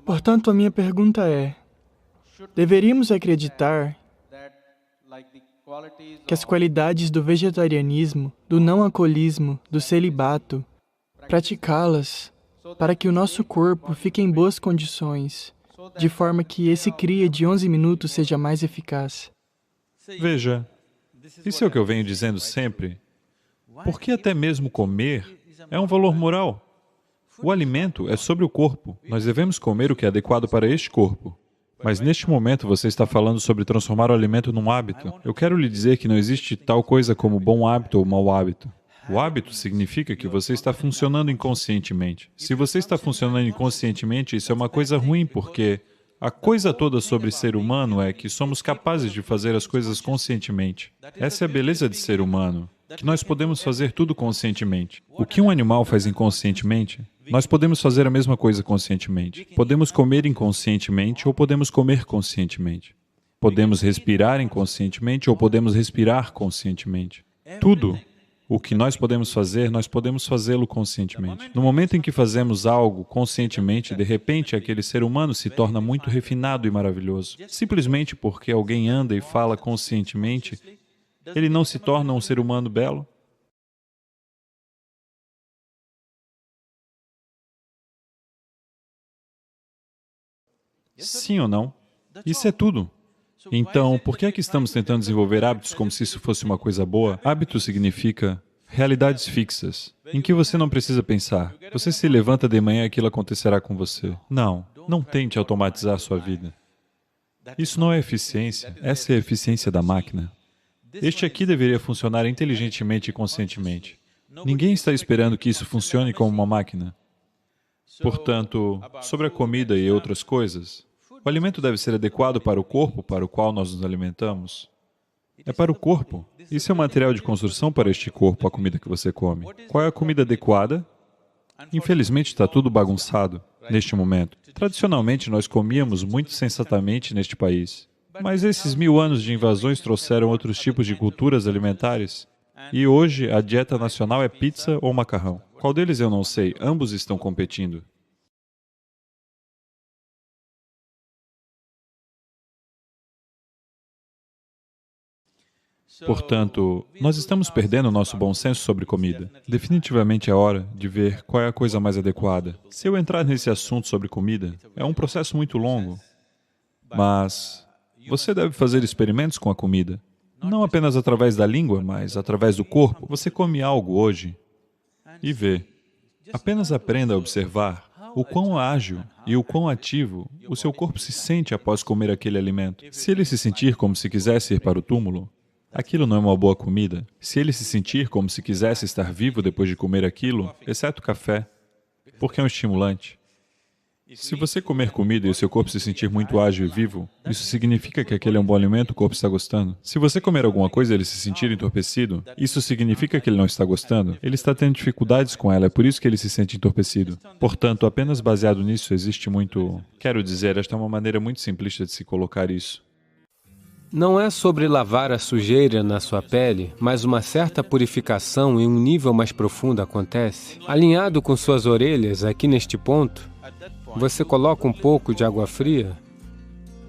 Portanto, a minha pergunta é, deveríamos acreditar que as qualidades do vegetarianismo, do não-alcoolismo, do celibato, praticá-las para que o nosso corpo fique em boas condições, de forma que esse cria de 11 minutos seja mais eficaz. Veja, isso é o que eu venho dizendo sempre. Porque até mesmo comer é um valor moral. O alimento é sobre o corpo. Nós devemos comer o que é adequado para este corpo. Mas neste momento você está falando sobre transformar o alimento num hábito. Eu quero lhe dizer que não existe tal coisa como bom hábito ou mau hábito. O hábito significa que você está funcionando inconscientemente. Se você está funcionando inconscientemente, isso é uma coisa ruim, porque a coisa toda sobre ser humano é que somos capazes de fazer as coisas conscientemente. Essa é a beleza de ser humano, que nós podemos fazer tudo conscientemente. O que um animal faz inconscientemente, nós podemos fazer a mesma coisa conscientemente. Podemos comer inconscientemente ou podemos comer conscientemente. Podemos respirar inconscientemente ou podemos respirar conscientemente. Tudo o que nós podemos fazer, nós podemos fazê-lo conscientemente. No momento em que fazemos algo conscientemente, de repente aquele ser humano se torna muito refinado e maravilhoso. Simplesmente porque alguém anda e fala conscientemente, ele não se torna um ser humano belo? Sim ou não? Isso é tudo. Então, por que é que estamos tentando desenvolver hábitos como se isso fosse uma coisa boa? Hábito significa realidades fixas, em que você não precisa pensar. Você se levanta de manhã e aquilo acontecerá com você. Não tente automatizar sua vida. Isso não é eficiência, essa é a eficiência da máquina. Este aqui deveria funcionar inteligentemente e conscientemente. Ninguém está esperando que isso funcione como uma máquina. Portanto, sobre a comida e outras coisas, o alimento deve ser adequado para o corpo para o qual nós nos alimentamos. É para o corpo. Isso é o material de construção para este corpo, a comida que você come. Qual é a comida adequada? Infelizmente, está tudo bagunçado neste momento. Tradicionalmente, nós comíamos muito sensatamente neste país. Mas esses 1000 anos de invasões trouxeram outros tipos de culturas alimentares. E hoje, a dieta nacional é pizza ou macarrão. Qual deles eu não sei, ambos estão competindo. Portanto, nós estamos perdendo o nosso bom senso sobre comida. Definitivamente é hora de ver qual é a coisa mais adequada. Se eu entrar nesse assunto sobre comida, é um processo muito longo, mas você deve fazer experimentos com a comida. Não apenas através da língua, mas através do corpo. Você come algo hoje e vê. Apenas aprenda a observar o quão ágil e o quão ativo o seu corpo se sente após comer aquele alimento. Se ele se sentir como se quisesse ir para o túmulo, aquilo não é uma boa comida. Se ele se sentir como se quisesse estar vivo depois de comer aquilo, exceto café, porque é um estimulante. Se você comer comida e o seu corpo se sentir muito ágil e vivo, isso significa que aquele é um bom alimento, o corpo está gostando. Se você comer alguma coisa e ele se sentir entorpecido, isso significa que ele não está gostando. Ele está tendo dificuldades com ela, é por isso que ele se sente entorpecido. Portanto, apenas baseado nisso, existe muito... Quero dizer, esta é uma maneira muito simplista de se colocar isso. Não é sobre lavar a sujeira na sua pele, mas uma certa purificação em um nível mais profundo acontece. Alinhado com suas orelhas, aqui neste ponto, você coloca um pouco de água fria.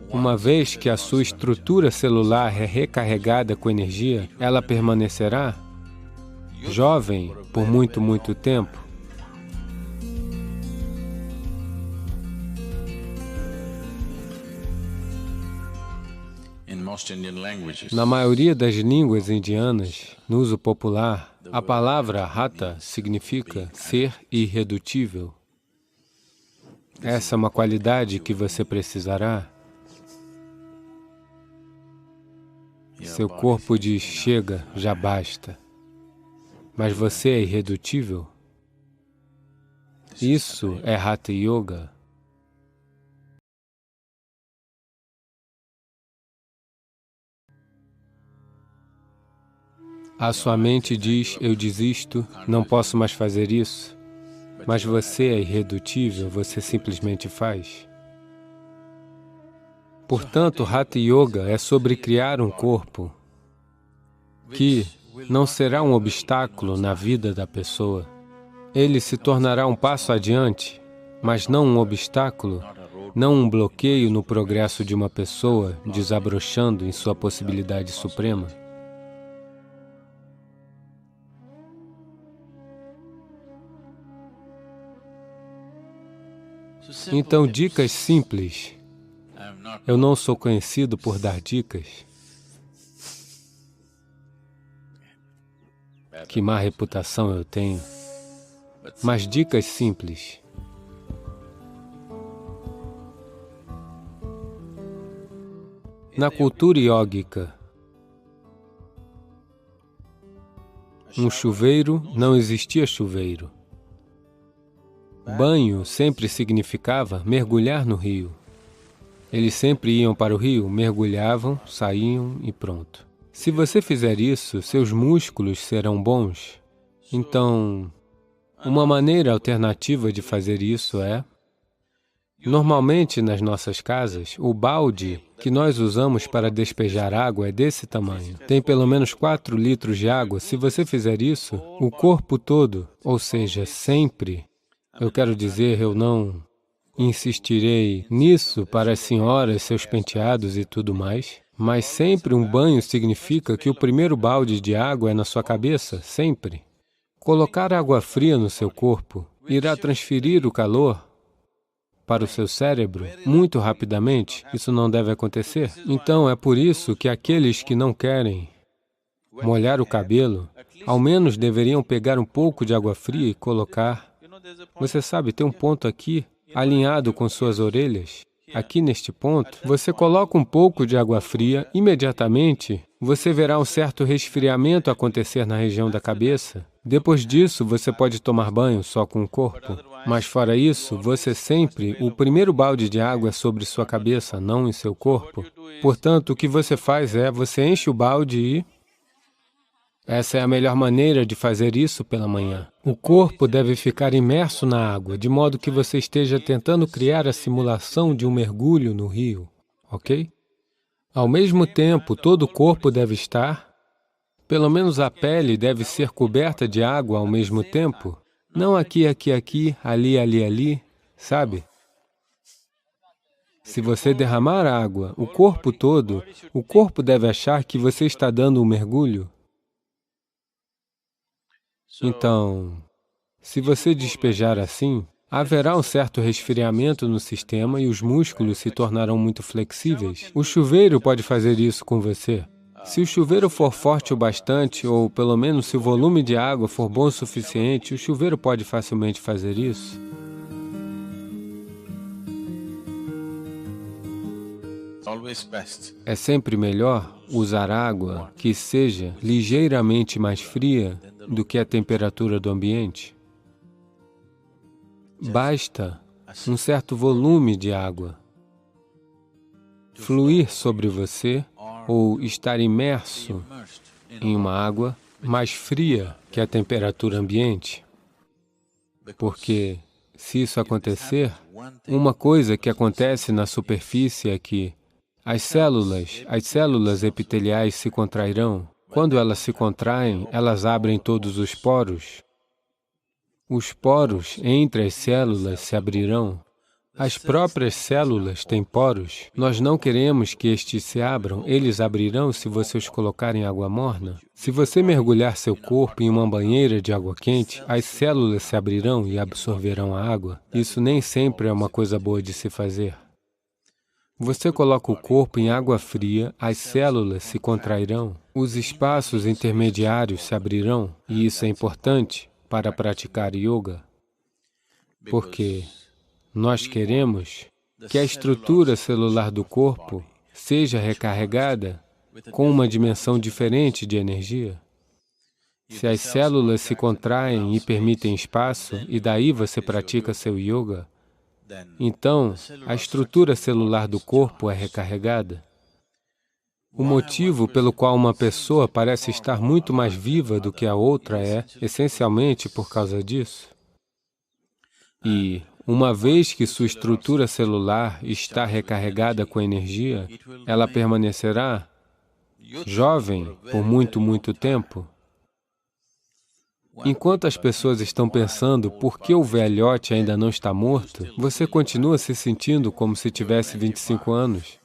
Uma vez que a sua estrutura celular é recarregada com energia, ela permanecerá jovem por muito tempo. Na maioria das línguas indianas, no uso popular, a palavra Hatha significa ser irredutível. Essa é uma qualidade que você precisará. Seu corpo diz, chega, já basta. Mas você é irredutível? Isso é Hatha Yoga. A sua mente diz, eu desisto, não posso mais fazer isso. Mas você é irredutível, você simplesmente faz. Portanto, Hatha Yoga é sobre criar um corpo que não será um obstáculo na vida da pessoa. Ele se tornará um passo adiante, mas não um obstáculo não um bloqueio no progresso de uma pessoa desabrochando em sua possibilidade suprema. Então, dicas simples. Eu não sou conhecido por dar dicas. Que má reputação eu tenho. Mas dicas simples. Na cultura iógica, um chuveiro não existia chuveiro. Banho sempre significava mergulhar no rio. Eles sempre iam para o rio, mergulhavam, saíam e pronto. Se você fizer isso, seus músculos serão bons. Então, uma maneira alternativa de fazer isso é... Normalmente, nas nossas casas, o balde que nós usamos para despejar água é desse tamanho. Tem pelo menos 4 litros de água. Se você fizer isso, o corpo todo, ou seja, sempre, eu quero dizer, eu não insistirei nisso para as senhoras, seus penteados e tudo mais, mas sempre um banho significa que o primeiro balde de água é na sua cabeça, sempre. Colocar água fria no seu corpo irá transferir o calor para o seu cérebro muito rapidamente. Isso não deve acontecer. Então, é por isso que aqueles que não querem molhar o cabelo, ao menos deveriam pegar um pouco de água fria e colocar. Você sabe, tem um ponto aqui, alinhado com suas orelhas. Aqui neste ponto, você coloca um pouco de água fria, imediatamente você verá um certo resfriamento acontecer na região da cabeça. Depois disso, você pode tomar banho só com o corpo. Mas fora isso, você sempre, o primeiro balde de água é sobre sua cabeça, não em seu corpo. Portanto, o que você faz é, você enche o balde e... Essa é a melhor maneira de fazer isso pela manhã. O corpo deve ficar imerso na água, de modo que você esteja tentando criar a simulação de um mergulho no rio, ok? Ao mesmo tempo, todo o corpo deve estar, pelo menos a pele deve ser coberta de água ao mesmo tempo. Não aqui, aqui, aqui, ali, ali, ali, sabe? Se você derramar água, o corpo todo, o corpo deve achar que você está dando um mergulho. Então, se você despejar assim, haverá um certo resfriamento no sistema e os músculos se tornarão muito flexíveis. O chuveiro pode fazer isso com você. Se o chuveiro for forte o bastante, ou pelo menos se o volume de água for bom o suficiente, o chuveiro pode facilmente fazer isso. É sempre melhor usar água que seja ligeiramente mais fria do que a temperatura do ambiente. Basta um certo volume de água fluir sobre você ou estar imerso em uma água mais fria que a temperatura ambiente. Porque, se isso acontecer, uma coisa que acontece na superfície é que as células epiteliais se contrairão. Quando elas se contraem, elas abrem todos os poros. Os poros entre as células se abrirão. As próprias células têm poros. Nós não queremos que estes se abram. Eles abrirão se você os colocar em água morna. Se você mergulhar seu corpo em uma banheira de água quente, as células se abrirão e absorverão a água. Isso nem sempre é uma coisa boa de se fazer. Você coloca o corpo em água fria, as células se contrairão, os espaços intermediários se abrirão, e isso é importante para praticar yoga, porque nós queremos que a estrutura celular do corpo seja recarregada com uma dimensão diferente de energia. Se as células se contraem e permitem espaço, e daí você pratica seu yoga, então, a estrutura celular do corpo é recarregada. O motivo pelo qual uma pessoa parece estar muito mais viva do que a outra é, essencialmente, por causa disso. E, uma vez que sua estrutura celular está recarregada com energia, ela permanecerá jovem por muito, muito tempo. Enquanto as pessoas estão pensando por que o velhote ainda não está morto, você continua se sentindo como se tivesse 25 anos.